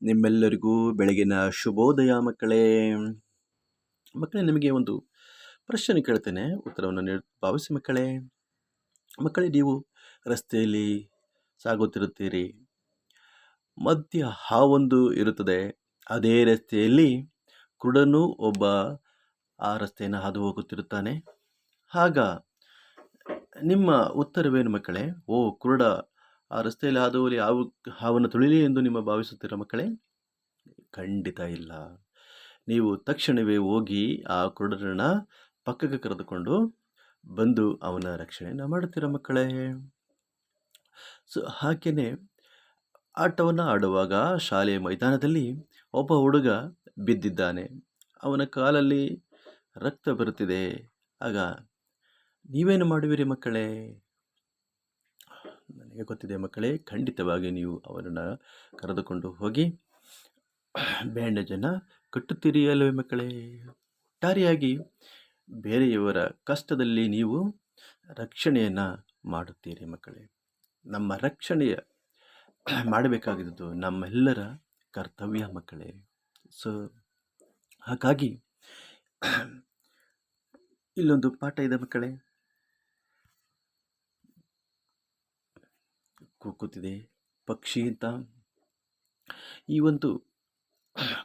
ನಿಮ್ಮೆಲ್ಲರಿಗೂ ಬೆಳಗಿನ ಶುಭೋದಯ ಮಕ್ಕಳೇ. ಮಕ್ಕಳೇ, ನಿಮಗೆ ಒಂದು ಪ್ರಶ್ನೆ ಕೇಳ್ತೇನೆ, ಉತ್ತರವನ್ನು ಭಾವಿಸಿ ಮಕ್ಕಳೇ. ಮಕ್ಕಳೇ, ನೀವು ರಸ್ತೆಯಲ್ಲಿ ಸಾಗುತ್ತಿರುತ್ತೀರಿ. ಮಧ್ಯ ಹಾವೊಂದು ಇರುತ್ತದೆ. ಅದೇ ರಸ್ತೆಯಲ್ಲಿ ಕುರುಡನು ಒಬ್ಬ ಆ ರಸ್ತೆಯನ್ನು ಹಾದು ಹೋಗುತ್ತಿರುತ್ತಾನೆ. ಆಗ ನಿಮ್ಮ ಉತ್ತರವೇನು ಮಕ್ಕಳೇ? ಓ ಕುರುಡ ಆ ರಸ್ತೆಯಲ್ಲಿ ಹಾದುವಲ್ಲಿ ಹಾವನ್ನು ತುಳಿಲಿ ಎಂದು ನಿಮ್ಮ ಭಾವಿಸುತ್ತೀರಾ ಮಕ್ಕಳೇ? ಖಂಡಿತ ಇಲ್ಲ. ನೀವು ತಕ್ಷಣವೇ ಹೋಗಿ ಆ ಕುರುಡರನ್ನ ಪಕ್ಕಕ್ಕೆ ಕರೆದುಕೊಂಡು ಬಂದು ಅವನ ರಕ್ಷಣೆಯನ್ನು ಮಾಡುತ್ತೀರ ಮಕ್ಕಳೇ. ಹಾಗೆಯೇ ಆಟವನ್ನು ಆಡುವಾಗ ಶಾಲೆಯ ಮೈದಾನದಲ್ಲಿ ಒಬ್ಬ ಹುಡುಗ ಬಿದ್ದಿದ್ದಾನೆ. ಅವನ ಕಾಲಲ್ಲಿ ರಕ್ತ ಬರುತ್ತಿದೆ. ಆಗ ನೀವೇನು ಮಾಡುವಿರಿ ಮಕ್ಕಳೇ? ನನಗೆ ಗೊತ್ತಿದೆ ಮಕ್ಕಳೇ, ಖಂಡಿತವಾಗಿ ನೀವು ಅವನನ್ನು ಕರೆದುಕೊಂಡು ಹೋಗಿ ಬ್ಯಾಂಡೇಜನ್ನು ಕಟ್ಟುತ್ತೀರಿ ಅಲ್ಲವೇ ಮಕ್ಕಳೇ? ಒಟ್ಟಾರೆಯಾಗಿ ಬೇರೆಯವರ ಕಷ್ಟದಲ್ಲಿ ನೀವು ರಕ್ಷಣೆಯನ್ನು ಮಾಡುತ್ತೀರಿ ಮಕ್ಕಳೇ. ನಮ್ಮ ರಕ್ಷಣೆಯ ಮಾಡಬೇಕಾಗಿದ್ದು ನಮ್ಮೆಲ್ಲರ ಕರ್ತವ್ಯ ಮಕ್ಕಳೇ. ಹಾಗಾಗಿ ಇಲ್ಲೊಂದು ಪಾಠ ಇದೆ ಮಕ್ಕಳೇ. ಕೂಗುತ್ತಿದೆ ಪಕ್ಷಿ ಅಂತ. ಈ ಒಂದು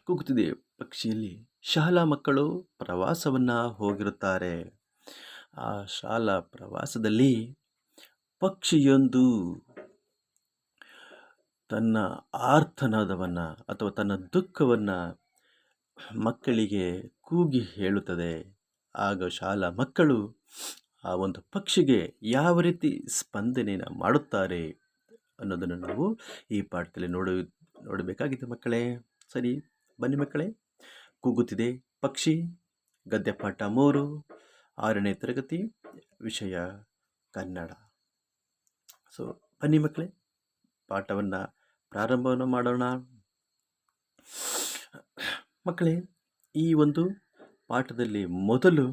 ಕೂಗುತ್ತಿದೆ ಪಕ್ಷಿಯಲ್ಲಿ ಶಾಲಾ ಮಕ್ಕಳು ಪ್ರವಾಸವನ್ನು ಹೋಗಿರುತ್ತಾರೆ. ಆ ಶಾಲಾ ಪ್ರವಾಸದಲ್ಲಿ ಪಕ್ಷಿಯೊಂದು ತನ್ನ ಆರ್ತನಾದವನ್ನು ಅಥವಾ ತನ್ನ ದುಃಖವನ್ನು ಮಕ್ಕಳಿಗೆ ಕೂಗಿ ಹೇಳುತ್ತದೆ. ಆಗ ಶಾಲಾ ಮಕ್ಕಳು ಆ ಒಂದು ಪಕ್ಷಿಗೆ ಯಾವ ರೀತಿ ಸ್ಪಂದನೆಯನ್ನು ಮಾಡುತ್ತಾರೆ ಅನ್ನೋದನ್ನು ನಾವು ಈ ಪಾಠದಲ್ಲಿ ನೋಡಬೇಕಾಗಿದೆ ಮಕ್ಕಳೇ. ಸರಿ, ಬನ್ನಿ ಮಕ್ಕಳೇ. ಕೂಗುತ್ತಿದೆ ಪಕ್ಷಿ, ಗದ್ಯ ಪಾಠ 3, 6ನೇ ತರಗತಿ, ವಿಷಯ ಕನ್ನಡ. ಬನ್ನಿ ಮಕ್ಕಳೇ, ಪಾಠವನ್ನು ಪ್ರಾರಂಭವನ್ನು ಮಾಡೋಣ. ಮಕ್ಕಳೇ, ಈ ಒಂದು ಪಾಠದಲ್ಲಿ ಮೊದಲು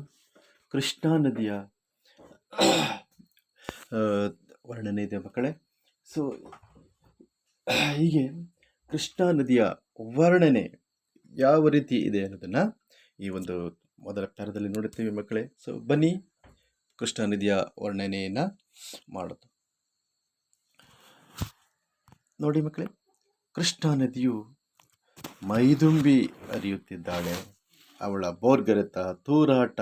ಕೃಷ್ಣಾ ನದಿಯ ವರ್ಣನೆ ಇದೆ ಮಕ್ಕಳೇ. ಹೀಗೆ ಕೃಷ್ಣಾ ನದಿಯ ವರ್ಣನೆ ಯಾವ ರೀತಿ ಇದೆ ಅನ್ನೋದನ್ನು ಈ ಒಂದು ಮೊದಲ ಪಾಠದಲ್ಲಿ ನೋಡುತ್ತೇವೆ ಮಕ್ಕಳೇ. ಬನ್ನಿ ಕೃಷ್ಣಾ ನದಿಯ ವರ್ಣನೆಯನ್ನು ಮಾಡೋದು. ನೋಡಿ ಮಕ್ಕಳೇ, ಕೃಷ್ಣಾ ನದಿಯು ಮೈದುಂಬಿ ಹರಿಯುತ್ತಿದ್ದಾಳೆ. ಅವಳ ಬೋರ್ಗರೆತ, ತೂರಾಟ,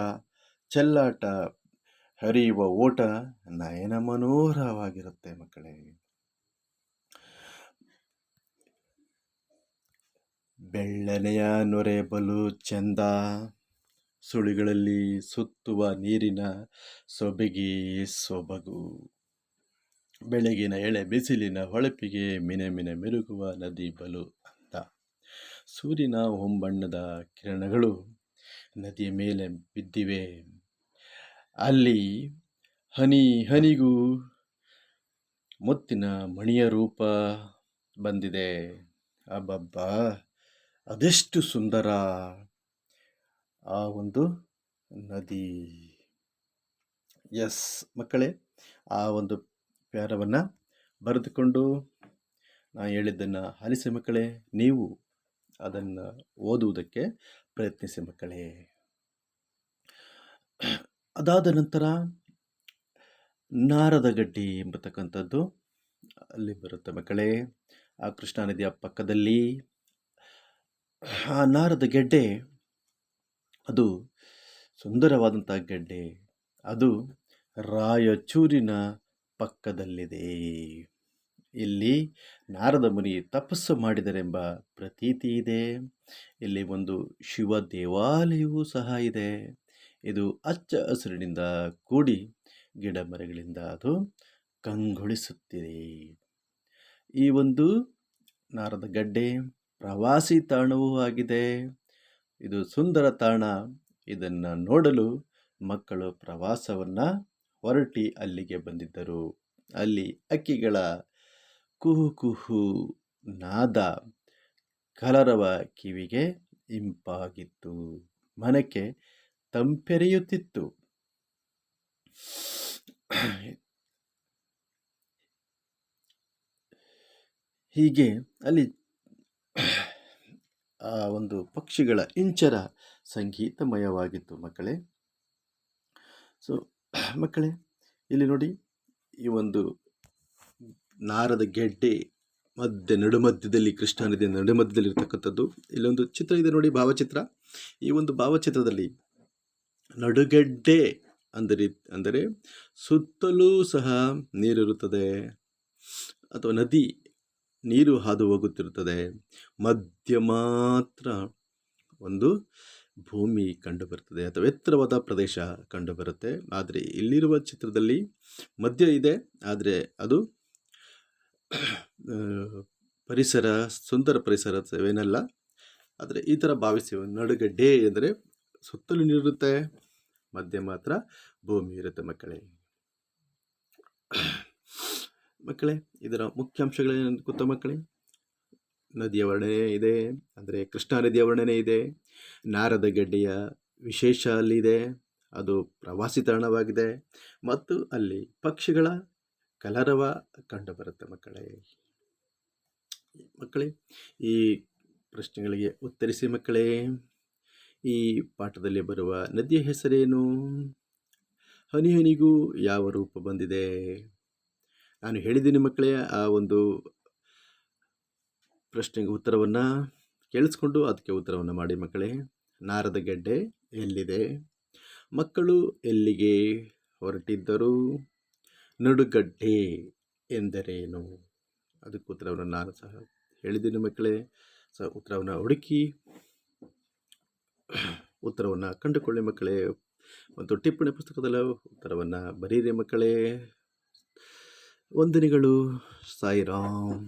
ಚೆಲ್ಲಾಟ, ಹರಿಯುವ ಓಟ ನಯನ ಮನೋಹರವಾಗಿರುತ್ತೆ ಮಕ್ಕಳೇ. ಬೆಳ್ಳನೆಯ ನೊರೆ ಬಲು ಚೆಂದ, ಸುಳಿಗಳಲ್ಲಿ ಸುತ್ತುವ ನೀರಿನ ಸೊಬಗಿ ಸೊಬಗು. ಬೆಳಗಿನ ಎಳೆ ಬಿಸಿಲಿನ ಹೊಳಪಿಗೆ ಮಿನೆ ಮಿನೆ ಮಿರುಗುವ ನದಿ ಬಲು ಅಂದ. ಸೂರ್ಯನ ಹೊಂಬಣ್ಣದ ಕಿರಣಗಳು ನದಿಯ ಮೇಲೆ ಬಿದ್ದಿವೆ. ಅಲ್ಲಿ ಹನಿ ಹನಿಗೂ ಮುತ್ತಿನ ಮಣಿಯ ರೂಪ ಬಂದಿದೆ. ಅಬ್ಬಬ್ಬಾ, ಅದೆಷ್ಟು ಸುಂದರ ಆ ಒಂದು ನದಿ. ಎಸ್ ಮಕ್ಕಳೇ, ಆ ಒಂದು ಪ್ಯಾರವನ್ನು ಬರೆದುಕೊಂಡು ನಾನು ಹೇಳಿದ್ದನ್ನು ಆಲಿಸಿ ಮಕ್ಕಳೇ. ನೀವು ಅದನ್ನು ಓದುವುದಕ್ಕೆ ಪ್ರಯತ್ನಿಸಿ ಮಕ್ಕಳೇ. ಅದಾದ ನಂತರ ನಾರದ ಗಡ್ಡೆ ಎಂಬತಕ್ಕಂಥದ್ದು ಅಲ್ಲಿ ಬರುತ್ತೆ ಮಕ್ಕಳೇ. ಆ ಕೃಷ್ಣಾ ನದಿಯ ಪಕ್ಕದಲ್ಲಿ ಆ ನಾರದ ಗೆಡ್ಡೆ, ಅದು ಸುಂದರವಾದಂಥ ಗೆಡ್ಡೆ. ಅದು ರಾಯಚೂರಿನ ಪಕ್ಕದಲ್ಲಿದೆ. ಇಲ್ಲಿ ನಾರದ ಮುನಿ ತಪಸ್ಸು ಮಾಡಿದರೆಂಬ ಪ್ರತೀತಿ ಇದೆ. ಇಲ್ಲಿ ಒಂದು ಶಿವ ದೇವಾಲಯವೂ ಸಹ ಇದೆ. ಇದು ಹಚ್ಚ ಹಸಿರಿನಿಂದ ಕೂಡಿ ಗಿಡ ಮರಗಳಿಂದ ಅದು ಕಂಗೊಳಿಸುತ್ತಿದೆ. ಈ ಒಂದು ನಾರದ ಗಡ್ಡೆ ಪ್ರವಾಸಿ ತಾಣವೂ ಆಗಿದೆ. ಇದು ಸುಂದರ ತಾಣ. ಇದನ್ನು ನೋಡಲು ಮಕ್ಕಳು ಪ್ರವಾಸವನ್ನು ಹೊರಟಿ ಅಲ್ಲಿಗೆ ಬಂದಿದ್ದರು. ಅಲ್ಲಿ ಹಕ್ಕಿಗಳ ಕುಹು ಕುಹು ನಾದ ಕಲರವ ಕಿವಿಗೆ ಇಂಪಾಗಿತ್ತು, ಮನಕ್ಕೆ ತಂಪೆರೆಯುತ್ತಿತ್ತು. ಹೀಗೆ ಅಲ್ಲಿ ಆ ಒಂದು ಪಕ್ಷಿಗಳ ಇಂಚರ ಸಂಗೀತಮಯವಾಗಿತ್ತು ಮಕ್ಕಳೇ. ಸೊ ಮಕ್ಕಳೇ, ಇಲ್ಲಿ ನೋಡಿ, ಈ ಒಂದು ನಾರದ ಗೆಡ್ಡೆ ನಡುಮಧ್ಯದಲ್ಲಿ, ಕೃಷ್ಣಾ ನದಿಯ ನಡುಮಧ್ಯದಲ್ಲಿ ಇರ್ತಕ್ಕಂಥದ್ದು. ಇಲ್ಲೊಂದು ಚಿತ್ರ ಇದೆ ನೋಡಿ, ಭಾವಚಿತ್ರ. ಈ ಒಂದು ಭಾವಚಿತ್ರದಲ್ಲಿ ನಡುಗೆಡ್ಡೆ ಅಂದರೆ ಸುತ್ತಲೂ ಸಹ ನೀರಿರುತ್ತದೆ, ಅಥವಾ ನದಿ ನೀರು ಹಾದು ಹೋಗುತ್ತಿರುತ್ತದೆ. ಮಧ್ಯ ಮಾತ್ರ ಒಂದು ಭೂಮಿ ಕಂಡುಬರುತ್ತದೆ, ಅಥವಾ ಎತ್ತರವಾದ ಪ್ರದೇಶ ಕಂಡುಬರುತ್ತೆ. ಆದರೆ ಇಲ್ಲಿರುವ ಚಿತ್ರದಲ್ಲಿ ಮಧ್ಯ ಇದೆ, ಆದರೆ ಅದು ಪರಿಸರ, ಸುಂದರ ಪರಿಸರವೇನಲ್ಲ. ಆದರೆ ಈ ಥರ ಭಾವಿಸಿ, ನಡುಗಡ್ಡೆ ಎಂದರೆ ಸುತ್ತಲೂ ನೀರಿರುತ್ತೆ, ಮಧ್ಯ ಮಾತ್ರ ಭೂಮಿ ಇರುತ್ತೆ ಮಕ್ಕಳೇ. ಮಕ್ಕಳೇ, ಇದರ ಮುಖ್ಯಾಂಶಗಳೇನು ಗೊತ್ತಾ ಮಕ್ಕಳೇ? ನದಿಯ ವರ್ಣನೆ ಇದೆ, ಅಂದರೆ ಕೃಷ್ಣಾ ನದಿಯ ವರ್ಣನೆ ಇದೆ. ನಾರದ ಗೆಡ್ಡೆಯ ವಿಶೇಷ ಅಲ್ಲಿದೆ, ಅದು ಪ್ರವಾಸಿ ತಾಣವಾಗಿದೆ, ಮತ್ತು ಅಲ್ಲಿ ಪಕ್ಷಿಗಳ ಕಲರವ ಕಂಡುಬರುತ್ತೆ ಮಕ್ಕಳೇ. ಈ ಪ್ರಶ್ನೆಗಳಿಗೆ ಉತ್ತರಿಸಿ ಮಕ್ಕಳೇ. ಈ ಪಾಠದಲ್ಲಿ ಬರುವ ನದಿಯ ಹೆಸರೇನು? ಹನಿ ಹನಿಗೂ ಯಾವ ರೂಪ ಬಂದಿದೆ? ನಾನು ಹೇಳಿದ್ದೀನಿ ಮಕ್ಕಳೇ, ಆ ಒಂದು ಪ್ರಶ್ನೆಗೆ ಉತ್ತರವನ್ನು ಕೇಳಿಸ್ಕೊಂಡು ಅದಕ್ಕೆ ಉತ್ತರವನ್ನು ಮಾಡಿ ಮಕ್ಕಳೇ. ನಾರದ ಗೆಡ್ಡೆ ಎಲ್ಲಿದೆ? ಮಕ್ಕಳು ಎಲ್ಲಿಗೆ ಹೊರಟಿದ್ದರು? ನಡುಗಡ್ಡೆ ಎಂದರೇನು? ಅದಕ್ಕೆ ಉತ್ತರವನ್ನು ನಾನು ಸಹ ಹೇಳಿದ್ದೀನಿ ಮಕ್ಕಳೇ. ಉತ್ತರವನ್ನು ಹುಡುಕಿ ಉತ್ತರವನ್ನು ಕಂಡುಕೊಳ್ಳಿ ಮಕ್ಕಳೇ. ಮತ್ತು ಟಿಪ್ಪಣಿ ಪುಸ್ತಕದಲ್ಲಿ ಉತ್ತರವನ್ನು ಬರೀರಿ ಮಕ್ಕಳೇ. ವಂದನೆಗಳು. ಸಾಯಿರಾಮ್.